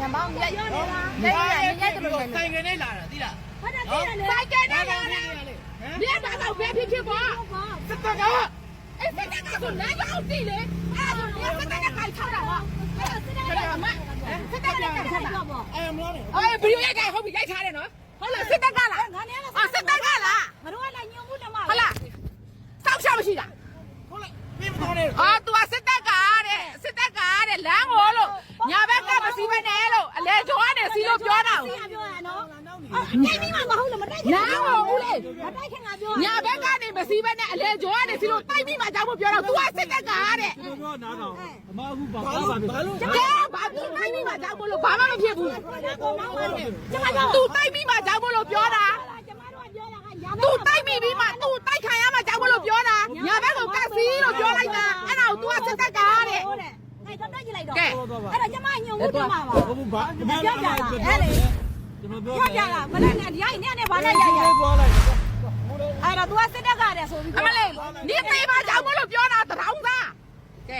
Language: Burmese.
ညမောင်းရိုက်ရိုက်တယ်ဆိုင်ကနေလာတာသိလားဟုတ်တယ်ဆိုင်ကနေလာတာမြတ်တာတော့ဘယ်ဖြစ်ပေါ့စစ်တပ်ကအဲ့စစ်တပ်ကဆိုလမ်းရောက်တိလေအဲ့ဒါဆိုစစ်တပ်ကခိုင်ချတာဟာအဲ့စစ်တပ်ကအမစစ်တပ်ကခိုင်ချတာအဲ့မလို့အဲ့ဗီဒီယိုရိုက်တယ်ဟုတ်ပြီရိုက်ထားတယ်နော်ဟုတ်လားစစ်တပ်ကလားငါနဲ့လားစစ်တပ်ကလားငါတို့ကလည်းညုံမှုတမဟုတ်လားစောက်ရှောက်မရှိတာဟုတ်လားပြင်မတော်နဲ့အာ तू ကစစ်တပ်ကတဲ့စစ်တပ်ကတဲ့လမ်းကိုလို့ညာဘက်ကမစီးမနဲ့လို့အလဲကျော်ကနေစီးလို့ပြောတာပြောရနော်တိုက်ပြီးမှမဟုတ်လို့မတိုက်ခင်နားမဟုတ်ဘူးလေမတိုက်ခင်ငါပြောညာဘက်ကနေမစီးဘက်နဲ့အလဲကျော်ကနေစီးလို့တိုက်ပြီးမှကြောက်ဖို့ပြောတော့ तू ကစစ်တပ်ကတဲ့ပြောနားတော့အမအခုဘာလို့ဘာဖြစ်တိုက်ပြီးမှကြောက်ဖို့လို့ဘာမှမဖြစ်ဘူးသူတိုက်ပြီးမှကြောက်ဖို့လို့ပြောတာသူတိုက်ပြီးမှ तू တိုက်ခံရမှကြောက်ဖို့လို့ပြောတာညာဘက်ကကက်စီလို့ပြောလိုက်တာအဲ့ဒါ तू ကစစ်တပ်ကတဲ့အဲ့တော့တိုက်ကြလိုက်တော့အဲ့တော့ကျမညုံမှုပြမှာပါဟုတ်ဘာပြောပြတာအဲ့လေကျွန်တော်ပြောပြတာမနဲ့ရိုက်နဲ့ဘာနဲ့ရိုက်ရပြောလိုက်အဲ့တော့ तू ကစစ်တပ်ကတဲ့ဆိုပြီးအမလေးနေသေးပါကြောက်ဖို့လို့ပြောတာတရောင်းသားကဲ